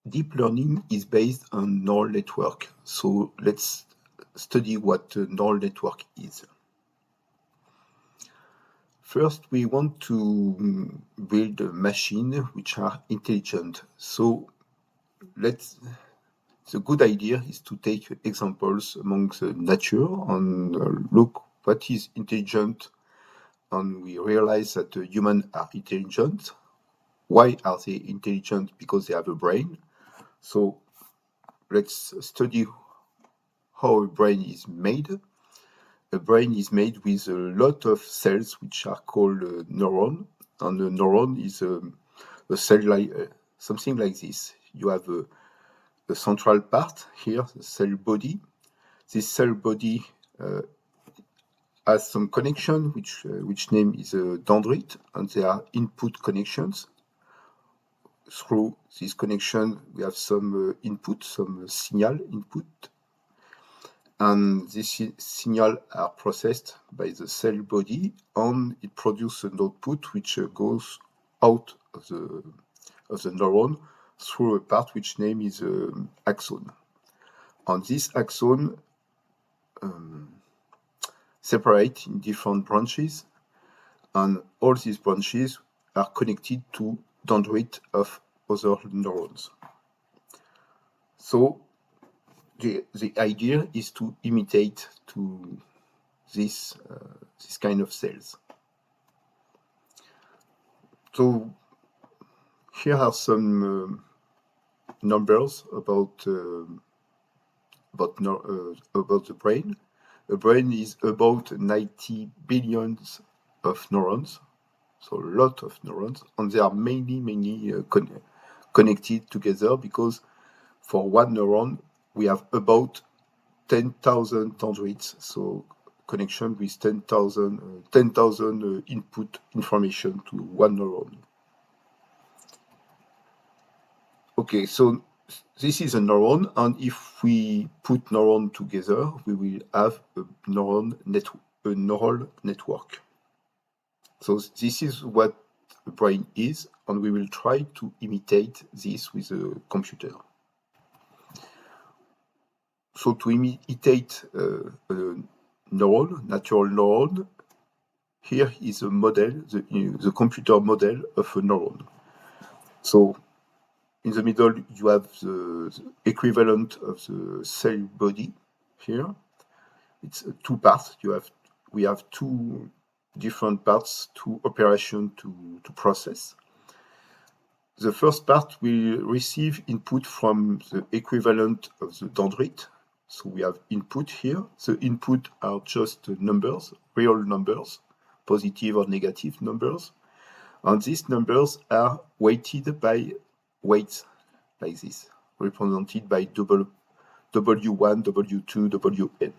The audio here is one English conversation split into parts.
Deep learning is based on neural network. So let's study what a neural network is. First, we want to build a machine which are intelligent. So the good idea is to take examples among the nature and look what is intelligent, and we realize that humans are intelligent. Why are they intelligent? Because they have a brain. So let's study how a brain is made. A brain is made with a lot of cells which are called neuron, and a neuron is a cell like something like this. You have the central part here, the cell body. This cell body has some connection, which name is a dendrite, and there are input connections. Through this connection, we have some input, some signal input, and these signals are processed by the cell body, and it produces an output which goes out of the neuron through a part which name is axon. And this axon separate in different branches, and all these branches are connected to dendrite of other neurons. So the idea is to imitate to this kind of cells. So here are some numbers about the brain. A brain is about 90 billions of neurons, so a lot of neurons, and they are many connected together, because for one neuron we have about 10,000 dendrites, so connection with 10,000 input information to one neuron. Okay, so this is a neuron, and if we put neuron together, we will have a neural network. So this is what the brain is, and we will try to imitate this with a computer. So to imitate a natural neuron, here is a model, the computer model of a neuron. So in the middle, you have the equivalent of the cell body here. It's two parts. We have two different parts, two operations to process. The first part will receive input from the equivalent of the dendrite. So we have input here. The input are just numbers, real numbers, positive or negative numbers. And these numbers are weighted by weights like this, represented by W1, W2, Wn.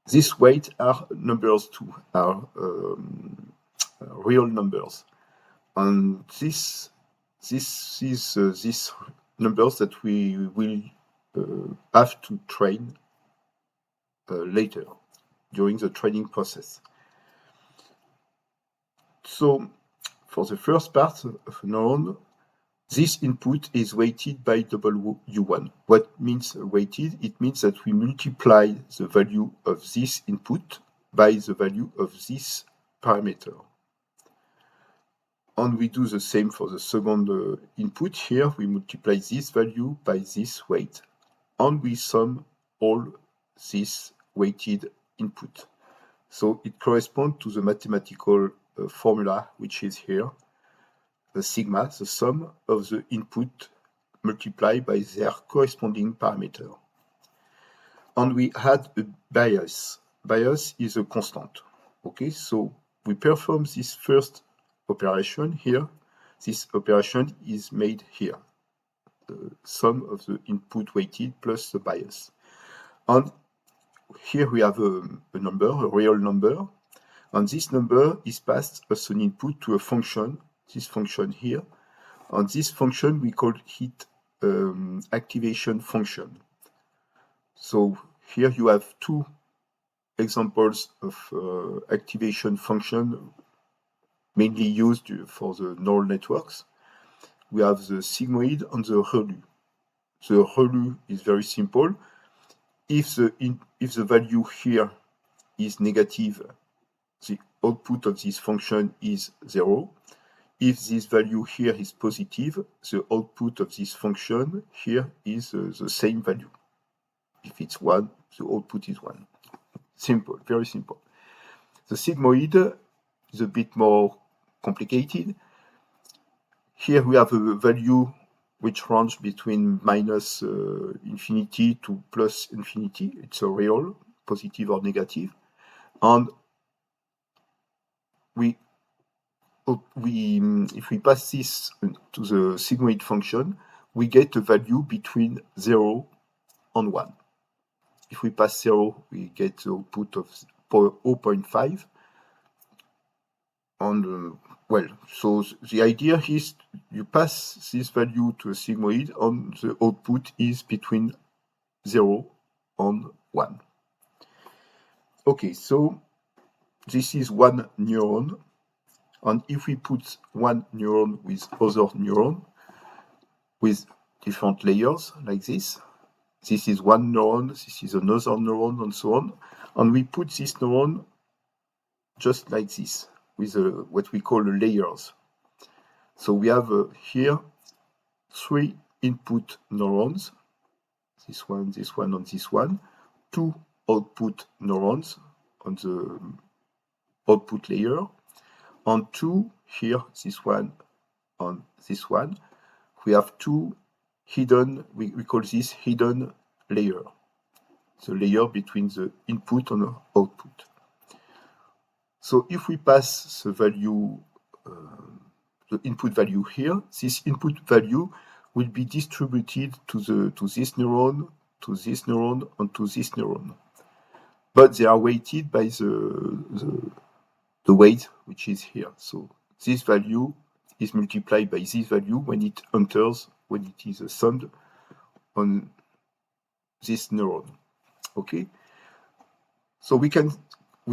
These weights are numbers too, are real numbers. And this is these numbers that we will have to train later during the training process. So for the first part of a neuron, this input is weighted by W1. What means weighted? It means that we multiply the value of this input by the value of this parameter. And we do the same for the second input. Here we multiply this value by this weight, and we sum all this weighted input. So it corresponds to the mathematical formula which is here, the sigma, the sum of the input multiplied by their corresponding parameter. And we had a bias. Bias is a constant. Okay, so we perform this first operation here. This operation is made here. The sum of the input weighted plus the bias. And here we have a number, a real number. And this number is passed as an input to a function, this function here. And this function we call it activation function. So here you have two examples of activation function mainly used for the neural networks. we have the sigmoid and the ReLU. The ReLU is very simple. If the value here is negative, the output of this function is 0. If this value here is positive, the output of this function here is the same value. If it's 1, the output is 1. Simple, very simple. The sigmoid is a bit more complicated. Here we have a value which ranges between minus infinity to plus infinity. It's a real, positive or negative. And if we pass this to the sigmoid function, we get a value between 0 and 1. If we pass 0, we get the output of 0.5. And well, so the idea is you pass this value to a sigmoid and the output is between 0 and 1. Okay, so this is one neuron. And if we put one neuron with other neuron with different layers like this is one neuron, this is another neuron, and so on. And we put this neuron just like this with what we call layers. So we have here 3 input neurons, this one, and this one, 2 output neurons on the output layer, and 2 here, this one and this one. We have 2 hidden, we call this hidden layer, the layer between the input and the output. So if we pass the value, the input value here, this input value will be distributed to this neuron, to this neuron, and to this neuron. But they are weighted by the weight which is here. So this value is multiplied by this value when it enters, when it is summed on this neuron. Okay? So we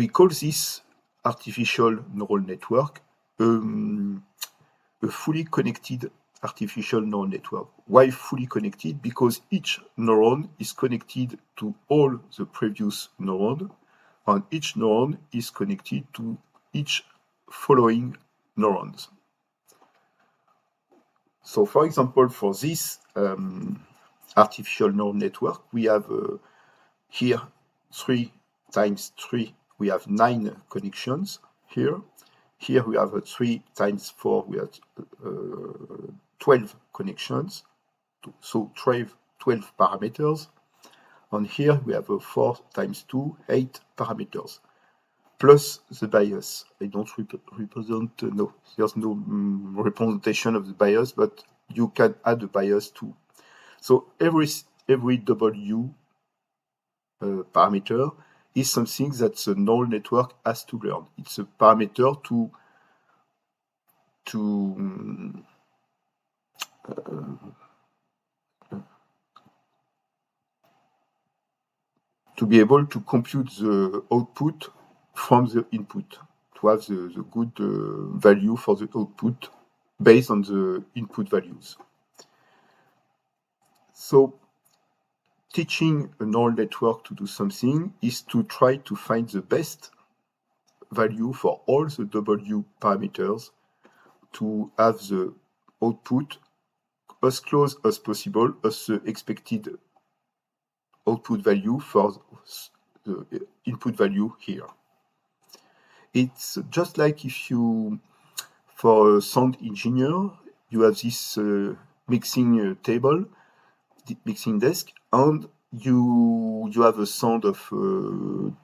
call this artificial neural network a fully connected artificial neural network. Why fully connected? Because each neuron is connected to all the previous neurons, and each neuron is connected to each following neurons. So for example, for this artificial neural network, we have here 3 times 3, we have 9 connections here. Here we have 3 times 4, we have 12 connections, so 12 parameters. And here we have 4 times 2, 8 parameters, plus the bias. I don't represent, no, there's no representation of the bias, but you can add a bias too. So every W parameter is something that the neural network has to learn. It's a parameter to be able to compute the output from the input, to have the good value for the output based on the input values. So teaching a neural network to do something is to try to find the best value for all the W parameters to have the output as close as possible as the expected output value for the input value here. It's just like if you, for a sound engineer, you have this mixing table, mixing desk, and you have a sound of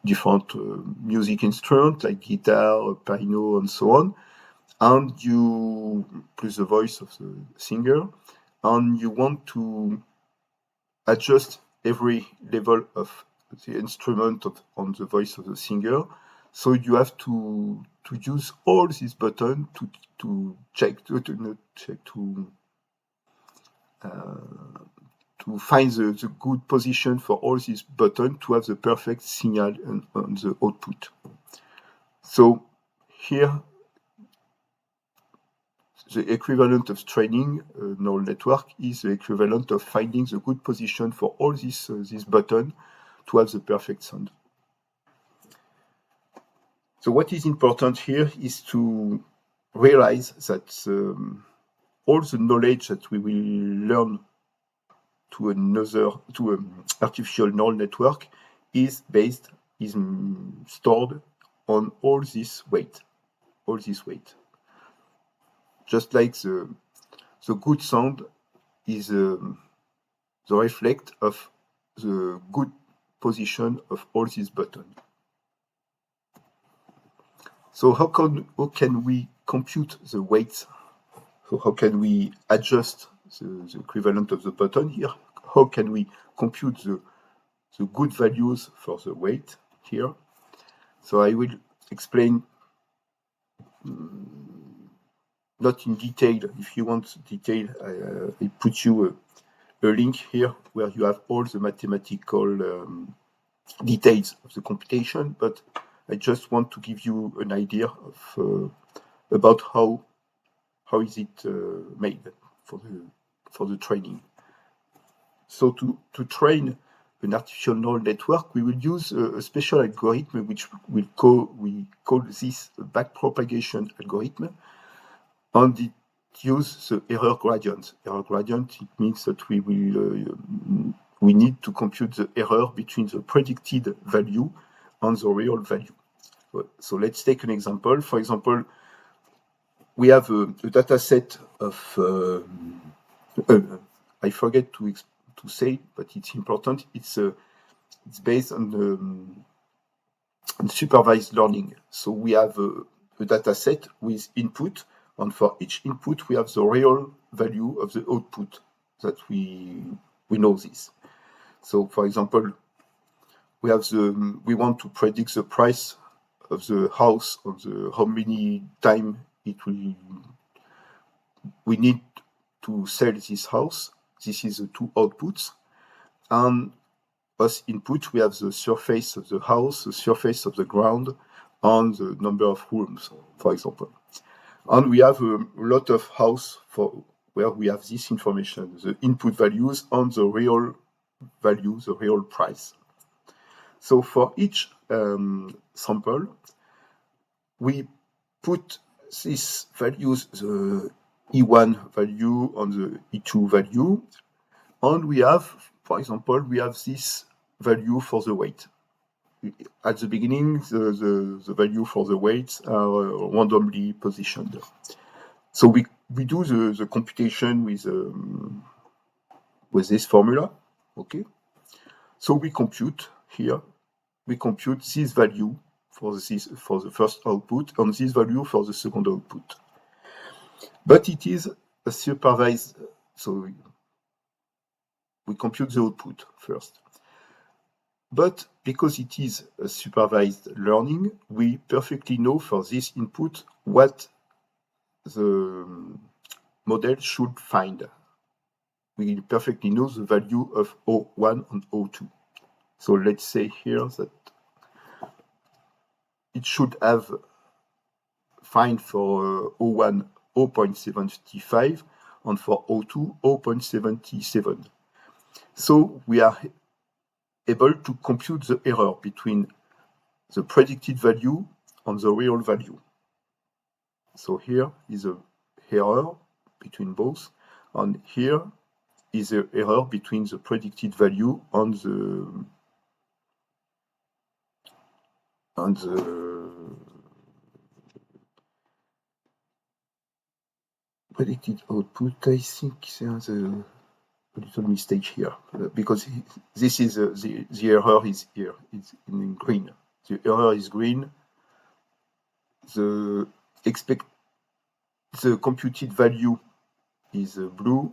different music instruments like guitar, piano, and so on, and you plus the voice of the singer, and you want to adjust every level of the instrument on the voice of the singer. So you have to use all these buttons to find the good position for all these buttons to have the perfect signal on the output. So here, the equivalent of training a neural network is the equivalent of finding the good position for all this button to have the perfect sound. So what is important here is to realize that all the knowledge that we will learn to an artificial neural network is stored on all this weight. Just like the good sound is the reflect of the good position of all these buttons. So how can we compute the weights? So how can we adjust the equivalent of the button here? How can we compute the good values for the weight here? So I will explain not in detail. If you want detail, I put you a link here where you have all the mathematical details of the computation, but I just want to give you an idea of about how is it made for the training. So to train an artificial neural network, we will use a special algorithm which we call this backpropagation algorithm, and it uses the error gradient. Error gradient, it means that we need to compute the error between the predicted value and the real value. So let's take an example. For example, we have a data set of I forget to say, but it's important. It's based on supervised learning. So we have a data set with input, and for each input we have the real value of the output that we know this. So for example, we want to predict the price of the house, how many time we need to sell this house. This is the two outputs. And as input, we have the surface of the house, the surface of the ground, and the number of rooms, for example. And we have a lot of house where we have this information, the input values and the real value, the real price. So for each sample, we put these values, the E1 value and the E2 value, and we have, for example, we have this value for the weight. At the beginning, the value for the weights are randomly positioned. So we do the computation with this formula, okay? So we compute here, this value for the first output and this value for the second output. But it is a supervised, so we compute the output first. But because it is a supervised learning, we perfectly know for this input what the model should find. We perfectly know the value of O1 and O2. So let's say here that it should have find for O1 0.75 and for O2 0.77. So we are able to compute the error between the predicted value and the real value. So here is an error between both, and here is an error between the predicted value and the predicted output. I think there's a little mistake here because this is the error is here. It's in green. The error is green. The computed value is blue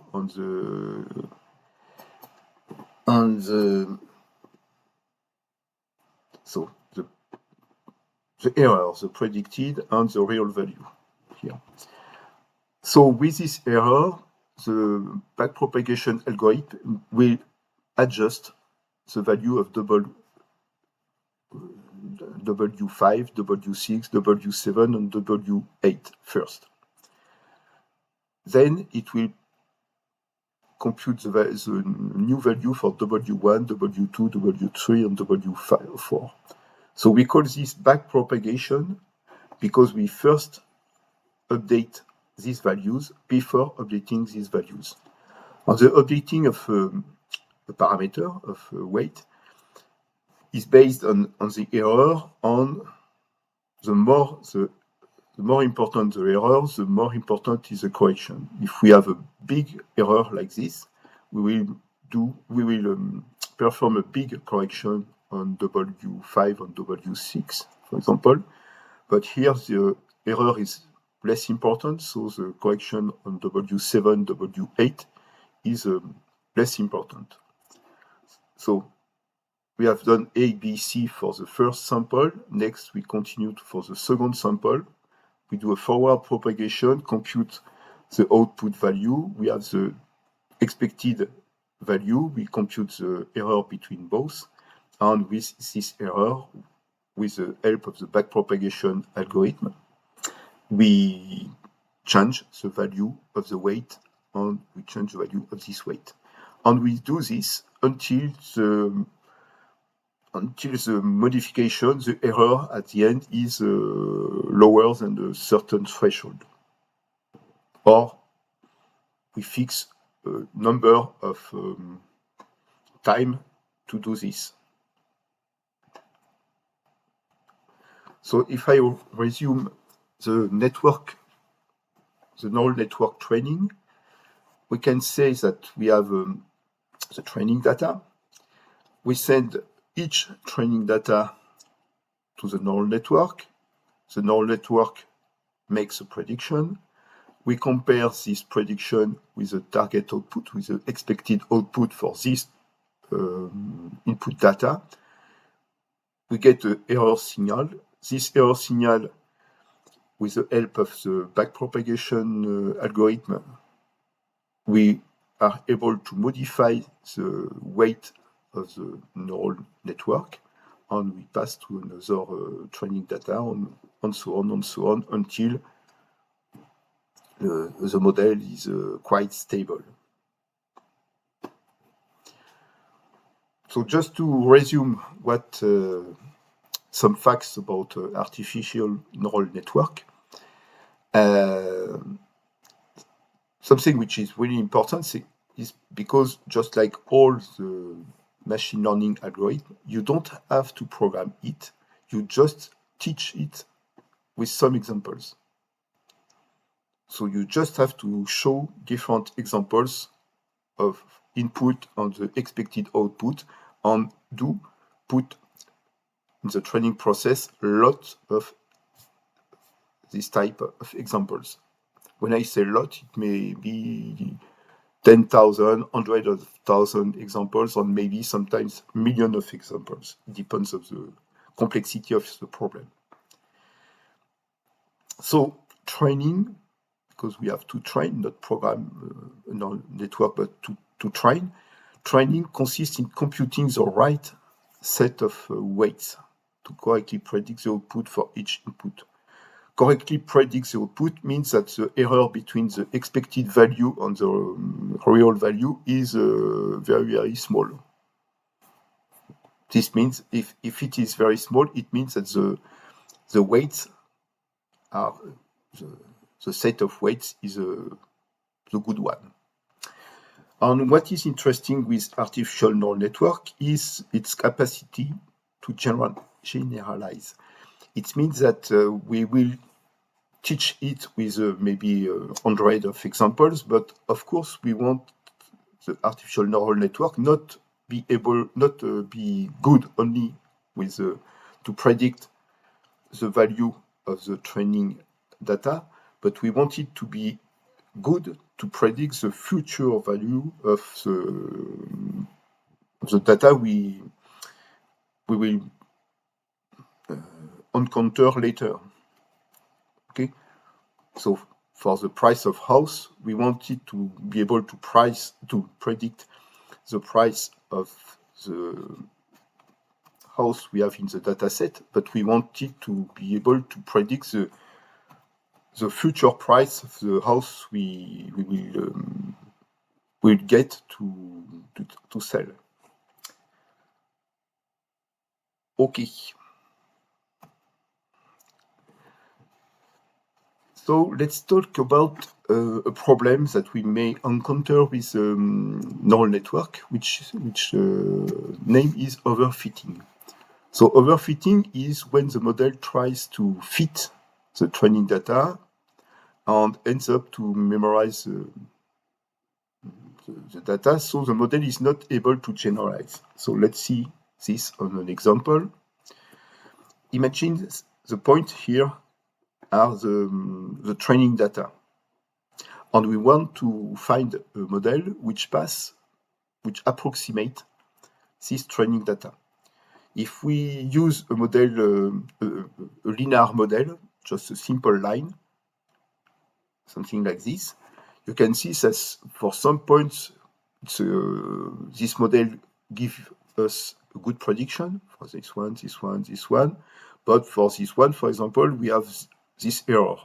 so the error, the predicted and the real value here. So with this error, the backpropagation algorithm will adjust the value of W5, W6, W7, and W8 first. then it will compute the new value for W1, W2, W3, and W4. So we call this backpropagation because we first update these values before updating these values. And the updating of a parameter of weight is based on the error. On the more important the error, the more important is the correction. If we have a big error like this, we will perform a big correction on W5 and W6, for example. But here the error is less important, so the correction on W7, W8 is less important. So we have done A, B, C for the first sample. Next, we continue for the second sample. We do a forward propagation, compute the output value. We have the expected value. We compute the error between both. And with this error, with the help of the backpropagation algorithm, we change the value of the weight and we change the value of this weight. And we do this until the modification, the error at the end is lower than a certain threshold. Or we fix a number of time to do this. So if I resume the neural network training, we can say that we have the training data. We send each training data to the neural network. The neural network makes a prediction. We compare this prediction with the target output, with the expected output for this input data. We get an error signal. This error signal, with the help of the backpropagation algorithm, we are able to modify the weight of the neural network, and we pass to another training data, and so on until the model is quite stable. So just to resume what some facts about artificial neural network. Something which is really important is because just like all the machine learning algorithm, you don't have to program it, you just teach it with some examples. So you just have to show different examples of input and the expected output, and do put in the training process a lot of this type of examples. When I say lot, it may be 10,000, 100,000 examples, or maybe sometimes millions of examples. It depends on the complexity of the problem. So training, because we have to train, not program a neural network, but to train. Training consists in computing the right set of weights to correctly predict the output for each input. Correctly predict the output means that the error between the expected value and the real value is very, very small. This means if it is very small, it means that the weights are, the set of weights is the good one. And what is interesting with artificial neural network is its capacity to generalize. It means that we will teach it with maybe 100 of examples, but of course we want the artificial neural network not be good only with to predict the value of the training data, but we want it to be good to predict the future value of the data we will encounter later. Okay, so for the price of house, we want it to be able to predict the price of the house we have in the data set, but we want it to be able to predict the the future price of the house we will get to sell. Okay. So let's talk about a problem that we may encounter with neural network, which name is overfitting. So overfitting is when the model tries to fit the training data and ends up to memorize the data, so the model is not able to generalize. So let's see this on an example. Imagine the point here are the training data. And we want to find a model which approximate this training data. If we use a model, a linear model, just a simple line, something like this, you can see that for some points, this model gives us a good prediction for this one, this one, this one. But for this one, for example, we have this error.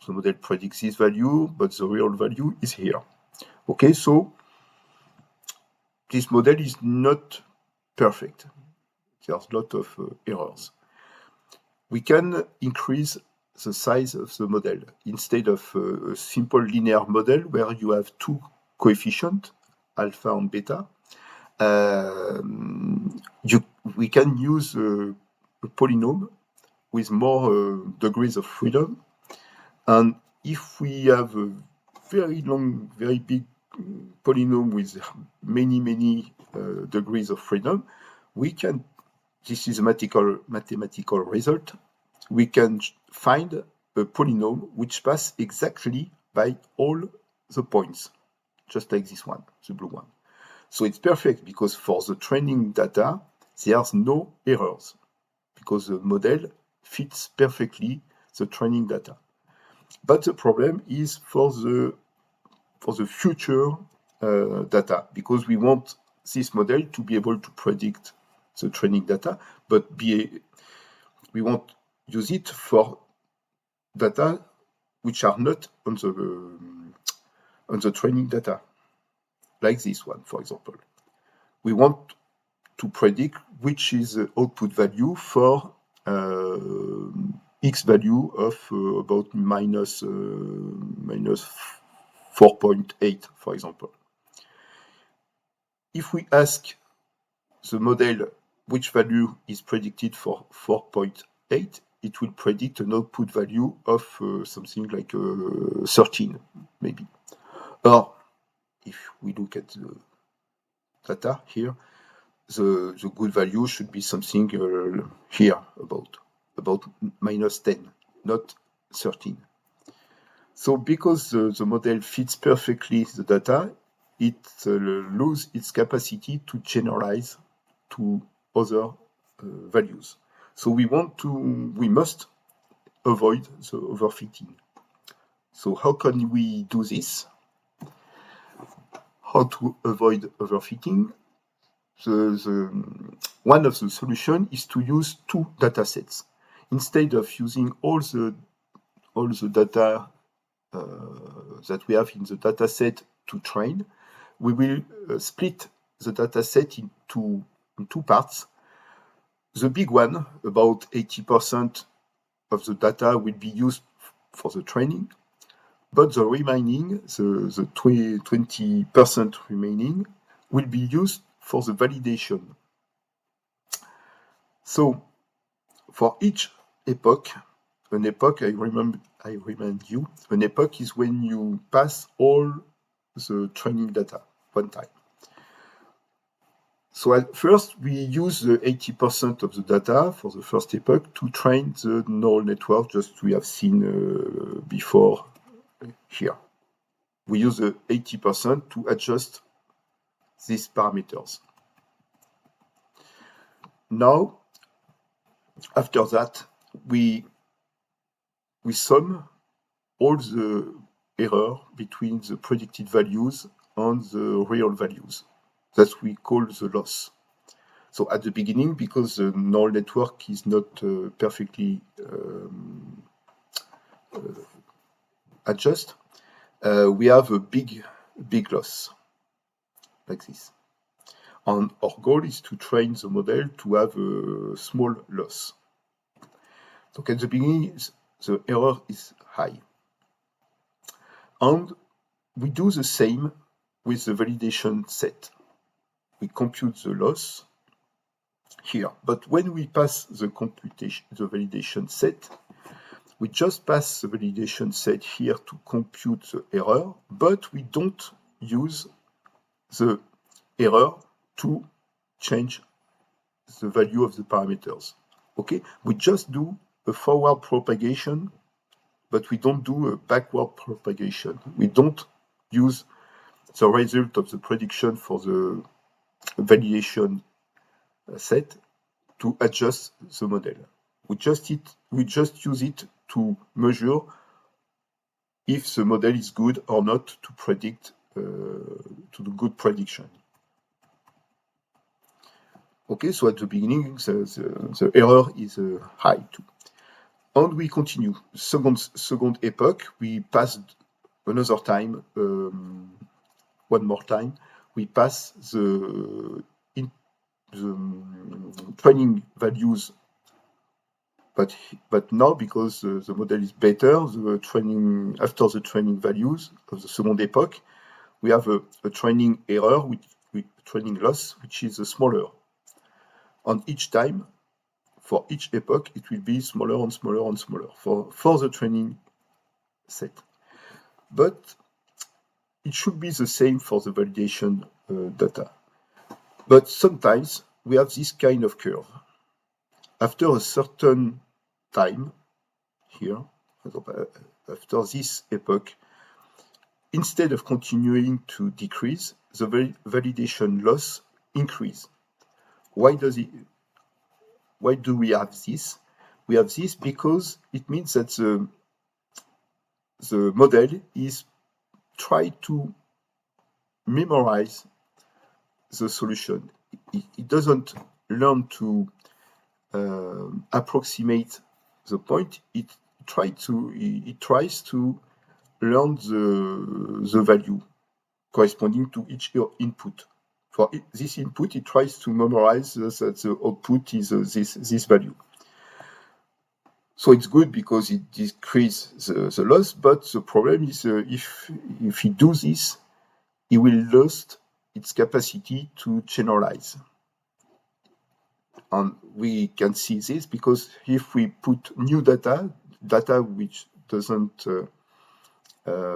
The model predicts this value, but the real value is here. Okay, so this model is not perfect. There's a lot of errors. We can increase the size of the model. Instead of a simple linear model where you have two coefficients, alpha and beta, we can use a polynomial with more degrees of freedom. And if we have a very long, very big polynomial with many degrees of freedom, we can, this is a mathematical result, we can find a polynomial which passes exactly by all the points, just like this one, the blue one. So it's perfect because for the training data, there's no errors because the model fits perfectly the training data. But the problem is for the future data, because we want this model to be able to predict the training data, but we want use it for data which are not on the training data, like this one, for example. We want to predict which is the output value for x value of about minus 4.8, for example. If we ask the model which value is predicted for 4.8, it will predict an output value of something like 13, maybe. Or if we look at the data here, the good value should be something here about minus 10, not 13. So because the model fits perfectly the data, it loses its capacity to generalize to other values. So we must avoid the overfitting. So how can we do this? How to avoid overfitting? One of the solutions is to use two data sets. Instead of using all the data that we have in the data set to train, we will split the data set into two parts. The big one, about 80% of the data will be used for the training, but the remaining, the 20% remaining, will be used for the validation. So, for each epoch, an epoch, I remind you, an epoch is when you pass all the training data one time. So at first, we use the 80% of the data for the first epoch to train the neural network, just we have seen before here. We use the 80% to adjust these parameters. Now, after that, we sum all the error between the predicted values and the real values. That we call the loss. So at the beginning, because the neural network is not perfectly adjust, we have a big loss, like this. And our goal is to train the model to have a small loss. So at the beginning, the error is high. And we do the same with the validation set. We compute the loss here. But when we pass the validation set, we just pass the validation set here to compute the error, but we don't use the error to change the value of the parameters. Okay, we just do a forward propagation, but we don't do a backward propagation. We don't use the result of the prediction for the validation set to adjust the model. We just use it to measure if the model is good or not to predict, to do good prediction. Okay, so at the beginning, the error is high too. And we continue. Second epoch, we passed another time, one more time, we pass the training values, but now because the model is better, after the training values of the second epoch, we have a training error, training loss, which is smaller. And each time, for each epoch, it will be smaller and smaller and smaller for the training set. But it should be the same for the validation data. But sometimes we have this kind of curve. After a certain time, here, after this epoch, instead of continuing to decrease, the validation loss increase. Why do we have this? We have this because it means that the model is trying to memorize the solution. It doesn't learn to approximate the point. It tries to learn the value corresponding to each input. For this input, it tries to memorize that the output is this value. So it's good because it decreases the loss, but the problem is if he does this, he will lose its capacity to generalize. And we can see this because if we put new data which doesn't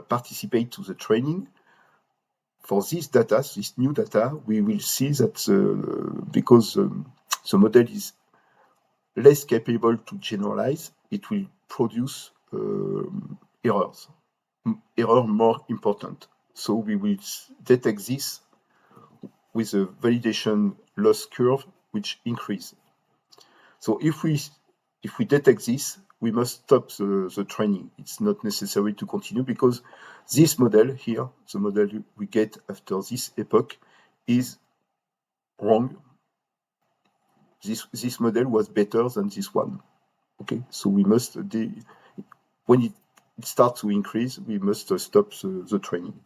participate to the training, for this new data, we will see that because the model is less capable to generalize, it will produce errors. Error more important. So we will detect this with a validation loss curve which increase. So if we detect this, we must stop the training. It's not necessary to continue because this model here, the model we get after this epoch, is wrong. This model was better than this one. Okay, so we must, when it starts to increase, we must stop the training.